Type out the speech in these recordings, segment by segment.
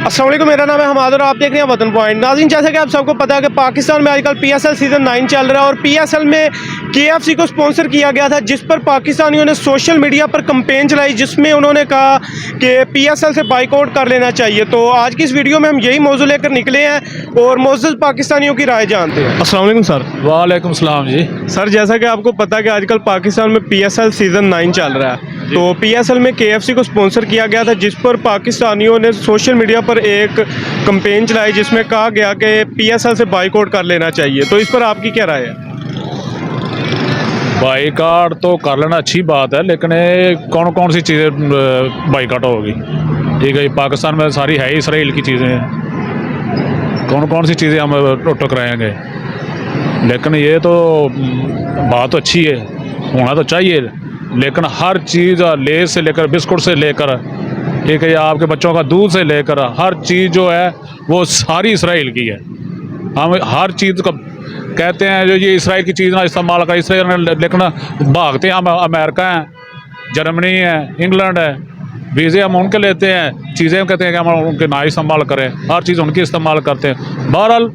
अस्सलाम वालेकुम, मेरा नाम है हमाद और आप देख रहे हैं वतन पॉइंट। नाज़रीन, जैसे कि आप सबको पता है कि पाकिस्तान में आजकल PSL सीज़न 9 चल रहा है और PSL में KFC को स्पॉन्सर किया गया था, जिस पर पाकिस्तानियों ने सोशल मीडिया पर कैंपेन चलाई जिसमें उन्होंने कहा कि PSL से बाइकआउट कर लेना चाहिए। तो आज की इस वीडियो में हम यही मौजू लेकर निकले हैं और मौजूद पाकिस्तानियों की राय जानते हैं। अस्सलाम वालेकुम सर। वालेकुम सलाम जी। सर, जैसा कि आपको पता है कि आजकल पाकिस्तान में PSL सीज़न 9 चल रहा है, तो PSL में KFC को स्पॉन्सर किया गया था, जिस पर पाकिस्तानियों ने सोशल मीडिया पर एक कैंपेन चलाई जिसमें कहा गया कि PSL से बाइकआउट कर लेना चाहिए। तो इस पर आपकी क्या राय है? बाइकाट तो कर लेना अच्छी बात है, लेकिन ये कौन कौन सी चीज़ें बाइकाट होगी? ठीक है, पाकिस्तान में सारी है इसराइल की चीज़ें हैं, कौन कौन सी चीज़ें हम टकराएंगे? लेकिन ये तो बात तो अच्छी है, होना तो चाहिए, लेकिन हर चीज़ लेस से लेकर बिस्कुट से लेकर, ठीक है, या आपके बच्चों का दूध से लेकर हर चीज़ जो है वो सारी इसराइल की है। हम हर चीज़ का कहते हैं जो ये इसराइल की चीज़ ना इस्तेमाल कर इसराइल ने, लेकिन भागते हैं हम अमेरिका हैं, जर्मनी है, इंग्लैंड है, वीज़े हम उनके लेते हैं, चीज़ें कहते हैं कि हम उनके ना इस्तेमाल करें, हर चीज़ उनकी इस्तेमाल करते हैं। बहरहाल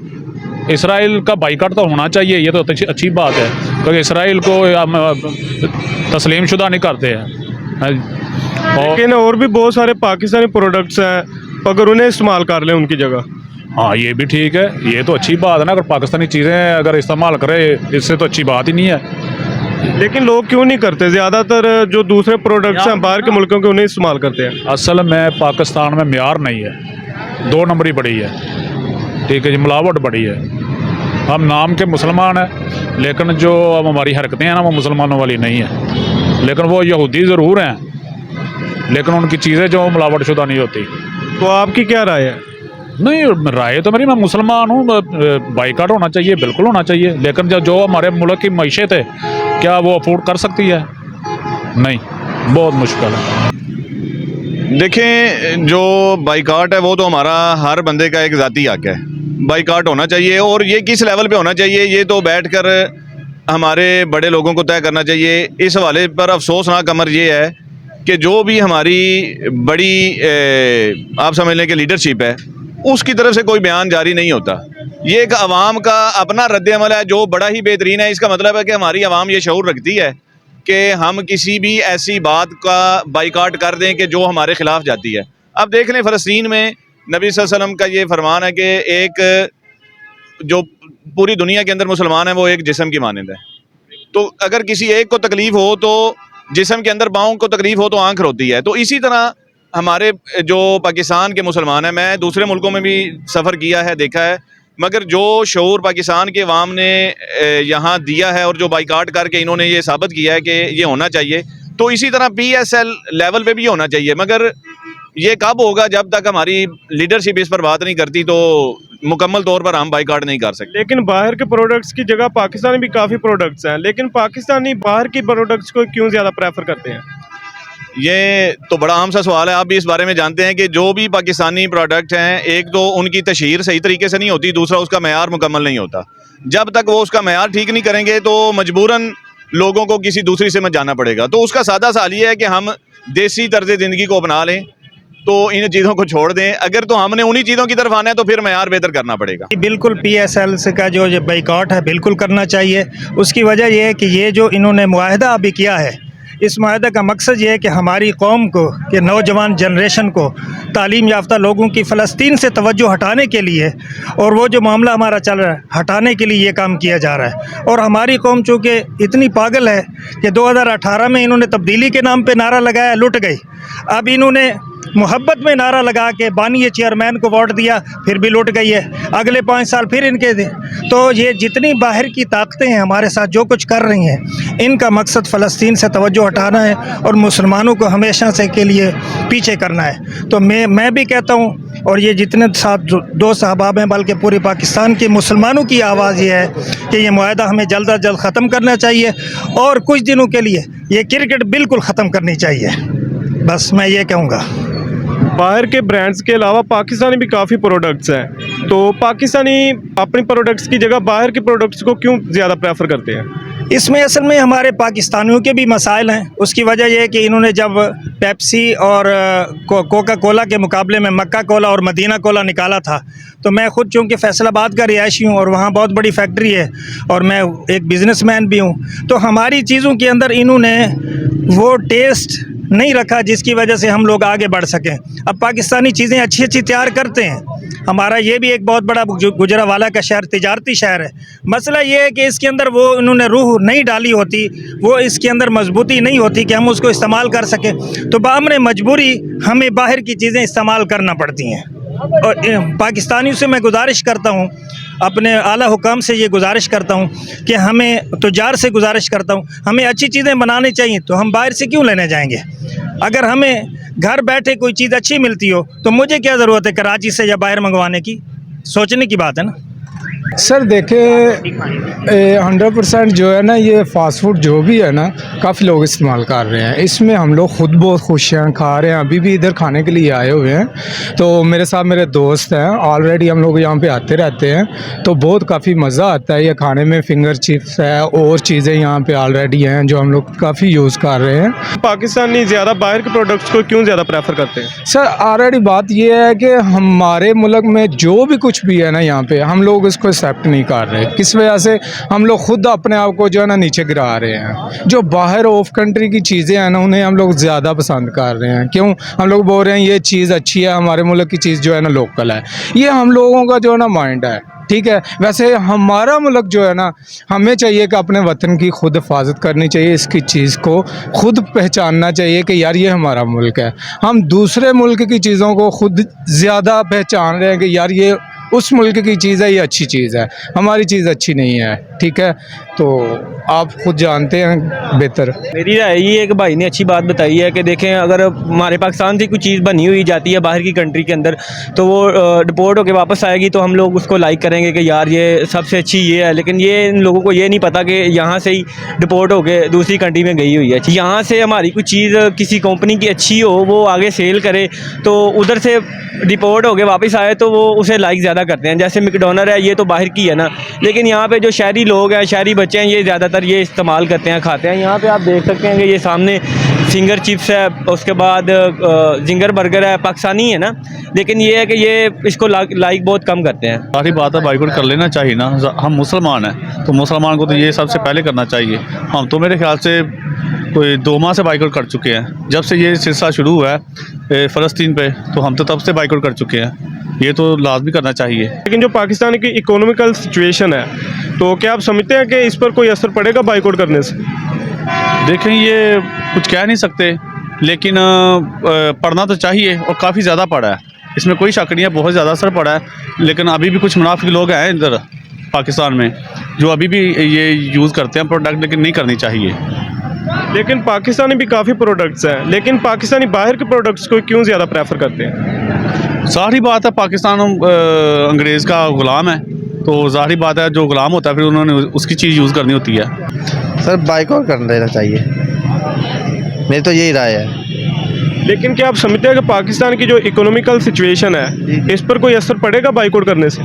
इसराइल का बाइकाट तो होना चाहिए, ये तो अच्छी बात है, क्योंकि इसराइल को हम तस्लीम शुदा नहीं करते हैं। लेकिन और भी बहुत सारे पाकिस्तानी प्रोडक्ट्स हैं, अगर उन्हें इस्तेमाल कर लें उनकी जगह। हाँ, ये भी ठीक है, ये तो अच्छी बात है ना, अगर पाकिस्तानी चीज़ें अगर इस्तेमाल करें, इससे तो अच्छी बात ही नहीं है। लेकिन लोग क्यों नहीं करते? ज़्यादातर जो दूसरे प्रोडक्ट्स हैं बाहर के मुल्कों के, उन्हें इस्तेमाल करते हैं। असल में पाकिस्तान में म्यार नहीं है, 2 नंबरी बड़ी है, ठीक है जी, मिलावट बड़ी है। हम नाम के मुसलमान हैं, लेकिन जो अब हमारी हरकतें हैं ना वो मुसलमानों वाली नहीं है। लेकिन वो यहूदी ज़रूर हैं, लेकिन उनकी चीज़ें जो मिलावट शुदा नहीं होती। तो आपकी क्या राय है? नहीं, राय तो मेरी, मैं मुसलमान हूँ, बाइकाट होना चाहिए, बिल्कुल होना चाहिए, लेकिन जो हमारे मुल्क की मईशत है, क्या वो अफोर्ड कर सकती है? नहीं, बहुत मुश्किल है। देखें, जो बाइकाट है वो तो हमारा हर बंदे का एक ज़ाती हक है, बाइकाट होना चाहिए। और ये किस लेवल पे होना चाहिए ये तो बैठकर हमारे बड़े लोगों को तय करना चाहिए। इस हवाले पर अफसोसनाक अमर ये है कि जो भी हमारी बड़ी आप समझ लें कि लीडरशिप है, उसकी तरफ से कोई बयान जारी नहीं होता। ये एक आवाम का अपना रद्द-ए-अमल है जो बड़ा ही बेहतरीन है। इसका मतलब है कि हमारी आवाम ये शऊर रखती है कि हम किसी भी ऐसी बात का बाइकाट कर दें कि जो हमारे ख़िलाफ़ जाती है। अब देख लें, फ़लस्तीन में नबी सल्लल्लाहु अलैहि वसल्लम का ये फरमान है कि एक जो पूरी दुनिया के अंदर मुसलमान है वो एक जिस्म की मानंद है। तो अगर किसी एक को तकलीफ़ हो तो जिस्म के अंदर, पाँव को तकलीफ़ हो तो आँख रोती है। तो इसी तरह हमारे जो पाकिस्तान के मुसलमान हैं, मैं दूसरे मुल्कों में भी सफ़र किया है, देखा है, मगर जो शऊर पाकिस्तान के अवाम ने यहाँ दिया है और जो बाइकाट करके इन्होंने ये साबित किया है कि ये होना चाहिए, तो इसी तरह PSL लेवल पे भी होना चाहिए। मगर ये कब होगा? जब तक हमारी लीडरशिप इस पर बात नहीं करती तो मुकम्मल तौर पर हम बाइकाट नहीं कर सकते। लेकिन बाहर के प्रोडक्ट्स की जगह पाकिस्तान में भी काफ़ी प्रोडक्ट्स हैं, लेकिन पाकिस्तानी बाहर की प्रोडक्ट्स को क्यों ज़्यादा प्रेफर करते हैं? ये तो बड़ा आम सा सवाल है। आप भी इस बारे में जानते हैं कि जो भी पाकिस्तानी प्रोडक्ट हैं, एक तो उनकी तशहीर सही तरीके से नहीं होती, दूसरा उसका मेयार मुकम्मल नहीं होता। जब तक वो उसका मेयार ठीक नहीं करेंगे तो मजबूरन लोगों को किसी दूसरी से मत जाना पड़ेगा। तो उसका सादा सा हल ये है कि हम देसी तर्ज ज़िंदगी को अपना लें, तो इन चीज़ों को छोड़ दें। अगर तो हमने उन्हीं चीज़ों की तरफ आना है तो फिर मेयार बेहतर करना पड़ेगा। बिल्कुल PSL से का जो बाइकाट है बिल्कुल करना चाहिए। उसकी वजह यह है कि ये जो इन्होंने मुआहदा अभी किया है, इस मुआहदा का मकसद ये है कि हमारी कौम को, कि नौजवान जनरेशन को, तालीम याफ्ता लोगों की फ़लस्तीन से तवज्जो हटाने के लिए, और वो जो मामला हमारा चल रहा है हटाने के लिए ये काम किया जा रहा है। और हमारी कौम चूँकि इतनी पागल है कि 2018 में इन्होंने तब्दीली के नाम पे नारा लगाया, लुट गई। अब इन्होंने मोहब्बत में नारा लगा के बानी चेयरमैन को वोट दिया, फिर भी लुट गई है। अगले 5 साल फिर इनके दे। तो ये जितनी बाहर की ताकतें हैं हमारे साथ जो कुछ कर रही हैं, इनका मकसद फ़लस्तीन से तवज्जो हटाना है और मुसलमानों को हमेशा से के लिए पीछे करना है। तो मैं भी कहता हूँ, और ये जितने साथ दोस्त अहबाब हैं, बल्कि पूरे पाकिस्तान के मुसलमानों की आवाज़ ये है कि ये मुआहदा हमें जल्द अज जल्द ख़त्म करना चाहिए और कुछ दिनों के लिए ये क्रिकेट बिल्कुल ख़त्म करनी चाहिए। बस मैं ये कहूँगा। बाहर के ब्रांड्स के अलावा पाकिस्तानी भी काफ़ी प्रोडक्ट्स हैं, तो पाकिस्तानी अपनी प्रोडक्ट्स की जगह बाहर के प्रोडक्ट्स को क्यों ज़्यादा प्रेफर करते हैं? इसमें असल में हमारे पाकिस्तानियों के भी मसाइल हैं। उसकी वजह यह है कि इन्होंने जब पेप्सी और कोका कोला के मुकाबले में मक्का कोला और मदीना कोला निकाला था, तो मैं ख़ुद चूँकि फैसलाबाद का रिहायशी हूँ और वहाँ बहुत बड़ी फैक्ट्री है और मैं एक बिज़नेसमैन भी हूँ, तो हमारी चीज़ों के अंदर इन्होंने वो टेस्ट नहीं रखा जिसकी वजह से हम लोग आगे बढ़ सकें। अब पाकिस्तानी चीज़ें अच्छी अच्छी तैयार करते हैं। हमारा ये भी एक बहुत बड़ा गुजरावाला का शहर तिजारती शहर है। मसला ये है कि इसके अंदर वो इन्होंने रूह नहीं डाली होती, वो इसके अंदर मजबूती नहीं होती कि हम उसको इस्तेमाल कर सकें, तो बामने मजबूरी हमें बाहर की चीज़ें इस्तेमाल करना पड़ती हैं। और पाकिस्तानियों से मैं गुजारिश करता हूँ, अपने आला हुकाम से ये गुजारिश करता हूँ कि हमें तुजार से गुजारिश करता हूँ, हमें अच्छी चीज़ें बनानी चाहिए, तो हम बाहर से क्यों लेने जाएंगे? अगर हमें घर बैठे कोई चीज़ अच्छी मिलती हो तो मुझे क्या ज़रूरत है कराची से या बाहर मंगवाने की? सोचने की बात है ना। सर देखें 100% जो है ना, ये फास्ट फूड जो भी है ना, काफ़ी लोग इस्तेमाल कर रहे हैं। इसमें हम लोग ख़ुद बहुत खुश हैं, खा रहे हैं। अभी भी इधर खाने के लिए आए हुए हैं, तो मेरे साथ मेरे दोस्त हैं, ऑलरेडी हम लोग यहाँ पे आते रहते हैं, तो बहुत काफ़ी मज़ा आता है ये खाने में। फिंगर चिप्स है और चीज़ें यहाँ पे ऑलरेडी हैं जो हम लोग काफ़ी यूज़ कर रहे हैं। पाकिस्तानी ज़्यादा बाहर के प्रोडक्ट्स को क्यों ज़्यादा प्रेफर करते हैं? सर ऑलरेडी बात ये है कि हमारे मुल्क में जो भी कुछ भी है ना, यहाँ पे हम लोग इसको एक्सेप्ट नहीं कर रहे। किस वजह से? हम लोग खुद अपने आप को जो है ना नीचे गिरा रहे हैं। जो बाहर ऑफ कंट्री की चीज़ें हैं ना, उन्हें हम लोग ज़्यादा पसंद कर रहे हैं। क्यों? हम लोग बोल रहे हैं ये चीज़ अच्छी है, हमारे मुल्क की चीज़ जो है ना लोकल है। ये हम लोगों का जो है ना माइंड है, ठीक है। वैसे हमारा मुल्क जो है ना, हमें चाहिए कि अपने वतन की खुद हिफाजत करनी चाहिए, इसकी चीज़ को खुद पहचानना चाहिए कि यार ये हमारा मुल्क है। हम दूसरे मुल्क की चीज़ों को खुद ज़्यादा पहचान रहे हैं कि यार ये उस मुल्क की चीज़ है, ये अच्छी चीज़ है, हमारी चीज़ अच्छी नहीं है, ठीक है। तो आप खुद जानते हैं बेहतर। मेरी राय ये है कि भाई ने अच्छी बात बताई है कि देखें, अगर हमारे पाकिस्तान से कोई चीज़ बनी हुई जाती है बाहर की कंट्री के अंदर, तो वो डिपोर्ट होकर वापस आएगी, तो हम लोग उसको लाइक करेंगे कि यार ये सबसे अच्छी ये है। लेकिन ये इन लोगों को ये नहीं पता कि यहाँ से ही डिपोर्ट होकर दूसरी कंट्री में गई हुई है। यहाँ से हमारी कोई चीज़ किसी कंपनी की अच्छी हो, वो आगे सेल करे, तो उधर से डिपोर्ट होकर वापस आए तो वो उसे लाइक ज़्यादा करते हैं। जैसे मैकडॉनल्ड है, ये तो बाहर की है ना, लेकिन यहाँ पे जो शहरी लोग हैं, शहरी बच्चे हैं, ये ज़्यादातर ये इस्तेमाल करते हैं, खाते हैं। यहाँ पे आप देख सकते हैं कि ये सामने फिंगर चिप्स है, उसके बाद जिंगर बर्गर है, पाकिस्तानी है ना, लेकिन ये है कि ये इसको लाइक बहुत कम करते हैं। सारी बात है, बाइकआउट कर लेना चाहिए ना। हम मुसलमान हैं, तो मुसलमान को तो ये सबसे पहले करना चाहिए। हम तो मेरे ख्याल से कोई 2 माह से बाइकआउट कर चुके हैं। जब से ये सिलसिला शुरू हुआ है फ़लस्तीन पे, तो हम तो तब से बाइकआउट कर चुके हैं। ये तो लाजमी करना चाहिए। लेकिन जो पाकिस्तान की इकोनॉमिकल सिचुएशन है, तो क्या आप समझते हैं कि इस पर कोई असर पड़ेगा बाइकआउट करने से? देखें, ये कुछ कह नहीं सकते, लेकिन पढ़ना तो चाहिए और काफ़ी ज़्यादा पड़ा है, इसमें कोई शक नहीं है, बहुत ज़्यादा असर पड़ा है। लेकिन अभी भी कुछ मुनाफिक लोग हैं इधर पाकिस्तान में जो अभी भी ये यूज़ करते हैं प्रोडक्ट, लेकिन नहीं करनी चाहिए। लेकिन पाकिस्तानी भी काफ़ी प्रोडक्ट्स हैं, लेकिन पाकिस्तानी बाहर के प्रोडक्ट्स को क्यों ज़्यादा प्रेफर करते हैं? सारी बात है, पाकिस्तान अंग्रेज़ का ग़ुलाम है, तो ज़ाहिर बात है जो ग़ुलाम होता है फिर उन्होंने उसकी चीज़ यूज़ करनी होती है। सर बाइकआउट कर देना चाहिए, मेरी तो यही राय है। लेकिन क्या आप समझते हैं कि पाकिस्तान की जो इकोनॉमिकल सिचुएशन है, इस पर कोई असर पड़ेगा बाइकआउट करने से?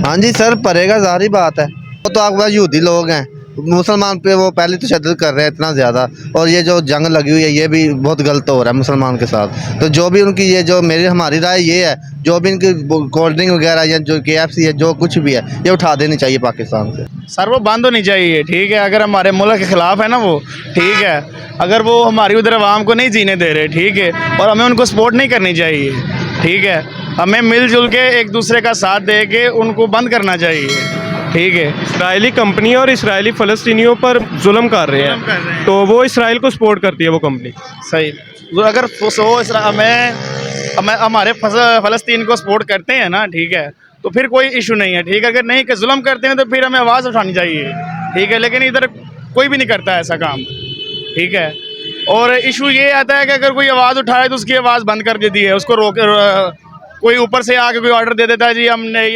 हाँ जी सर, पड़ेगा, ज़ाहिर बात है। वो तो आपके पास यहूदी लोग हैं, मुसलमान पे वो पहले तो तशद्दुद कर रहे हैं इतना ज़्यादा, और ये जो जंग लगी हुई है ये भी बहुत गलत हो रहा है मुसलमान के साथ। तो जो भी उनकी ये जो हमारी राय ये है, जो भी इनकी कोल्ड ड्रिंक वगैरह या जो KFC है, जो कुछ भी है, ये उठा देनी चाहिए पाकिस्तान से। सर वो बंद होनी चाहिए, ठीक है। अगर हमारे मुल्क के ख़िलाफ़ है ना वो, ठीक है। अगर वो हमारी उधर आवाम को नहीं जीने दे रहे, ठीक है, और हमें उनको सपोर्ट नहीं करनी चाहिए, ठीक है। हमें मिलजुल के एक दूसरे का साथ दे के उनको बंद करना चाहिए, ठीक है। इसराइली कंपनी और इसराइली फ़लस्तीनियों पर जुल्म कर रहे हैं, तो वो इसराइल को सपोर्ट करती है वो कंपनी। सही। अगर हमें हमारे फ़लस्तीन को सपोर्ट करते हैं ना, ठीक है, तो फिर कोई इशू नहीं है, ठीक है। अगर नहीं कि जुल्म करते हैं तो फिर हमें आवाज़ उठानी चाहिए, ठीक है। लेकिन इधर कोई भी नहीं करता ऐसा काम, ठीक है। और इशू ये आता है कि अगर कोई आवाज़ उठाए तो उसकी आवाज़ बंद कर देती है, उसको रोक, कोई ऊपर से आके कोई ऑर्डर दे देता है, जी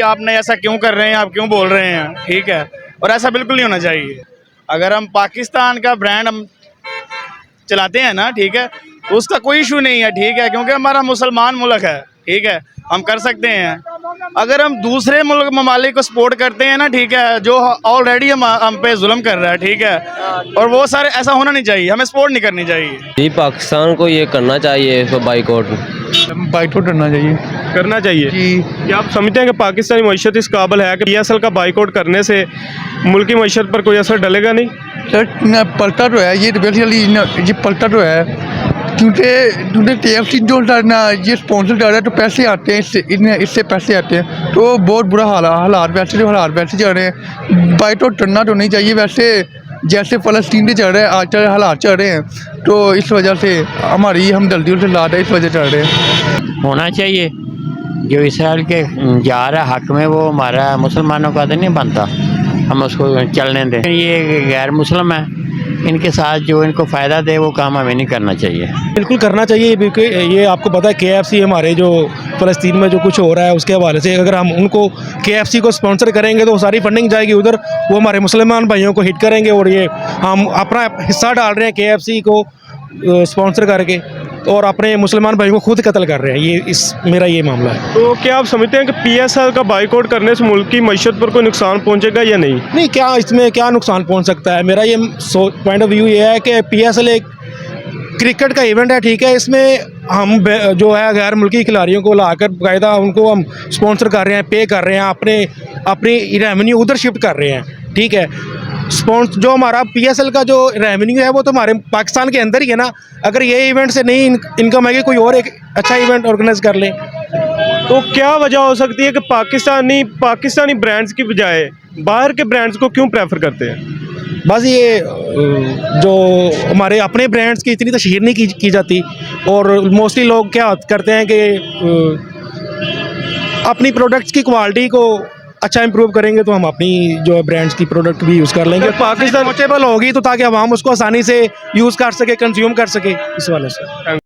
आपने ऐसा क्यों कर रहे हैं, आप क्यों बोल रहे हैं, ठीक है। और ऐसा बिल्कुल नहीं होना चाहिए। अगर हम पाकिस्तान का ब्रांड हम चलाते हैं ना, ठीक है, तो उसका कोई इशू नहीं है, ठीक है, क्योंकि हमारा मुसलमान मुल्क है, ठीक है, हम कर सकते हैं। अगर हम दूसरे मुल्क ममालिक को सपोर्ट करते हैं ना, ठीक है, जो ऑलरेडी हम पे जुल्म कर रहा है, ठीक है, और वो सारे ऐसा होना नहीं चाहिए, हमें सपोर्ट नहीं करनी चाहिए। जी पाकिस्तान को ये करना चाहिए, इसको बाइकआउट करना चाहिए। करना चाहिए जी। क्या आप समझते हैं कि पाकिस्तानी मईशत इस काबिल है कि PSL का बाइकआउट करने से मुल्क की मईशत पर कोई असर डलेगा नहीं? सर पलटा तो है ये, बेसिकली ये पलटा तो है, क्योंकि KFC जो ना ये स्पॉन्सर कर रहा है, तो पैसे आते हैं इससे पैसे आते हैं, तो बहुत बुरा हालात वैसे चल रहे हैं। बाइकआउट करना तो नहीं चाहिए, वैसे जैसे फ़लस्तीन में चल रहे हैं आज हालात चल रहे हैं, तो इस वजह से हमारी हमदर्दियों से लाद है, इस वजह चल रहे हैं। होना चाहिए, जो इसराइल के जा रहा हक में वो हमारा मुसलमानों का तो नहीं बनता, हम उसको चलने दें। ये गैर मुस्लिम है, इनके साथ जो इनको फ़ायदा दे वो काम हमें नहीं करना चाहिए। बिल्कुल करना चाहिए, क्योंकि ये आपको पता है KFC हमारे जो फ़लस्तीन में जो कुछ हो रहा है उसके हवाले से, अगर हम उनको KFC को स्पॉन्सर करेंगे तो सारी फंडिंग जाएगी उधर, वो हमारे मुसलमान भाइयों को हिट करेंगे, और ये हम अपना हिस्सा डाल रहे हैं KFC को स्पॉन्सर करके, और अपने मुसलमान भाइयों को खुद कत्ल कर रहे हैं। मेरा ये मामला है। तो क्या आप समझते हैं कि PSL का बाइकआउट करने से मुल्क की मईशत पर कोई नुकसान पहुंचेगा या नहीं? नहीं, क्या इसमें क्या नुकसान पहुंच सकता है? मेरा ये पॉइंट ऑफ व्यू ये है कि PSL एक क्रिकेट का इवेंट है, ठीक है, इसमें हम जो है गैर मुल्की खिलाड़ियों को लाकर बाकायदा उनको हम स्पॉन्सर कर रहे हैं, पे कर रहे हैं, अपनी रेवेन्यू उधर शिफ्ट कर रहे हैं, ठीक है। जो हमारा PSL का जो रेवेन्यू है वो तो हमारे पाकिस्तान के अंदर ही है ना, अगर ये इवेंट से नहीं इनकम है कि कोई और एक अच्छा इवेंट ऑर्गेनाइज कर लें। तो क्या वजह हो सकती है कि पाकिस्तानी ब्रांड्स की बजाय बाहर के ब्रांड्स को क्यों प्रेफर करते हैं? बस ये जो हमारे अपने ब्रांड्स की इतनी तशहीर नहीं की जाती, और मोस्टली लोग क्या करते हैं कि अपनी प्रोडक्ट्स की क्वालिटी को अच्छा इंप्रूव करेंगे तो हम अपनी जो ब्रांड्स की प्रोडक्ट भी यूज़ कर लेंगे। पाकिस्तान पहुंचेबल होगी तो ताकि आवाम उसको आसानी से यूज़ कर सके, कंज्यूम कर सके, इस वाले से।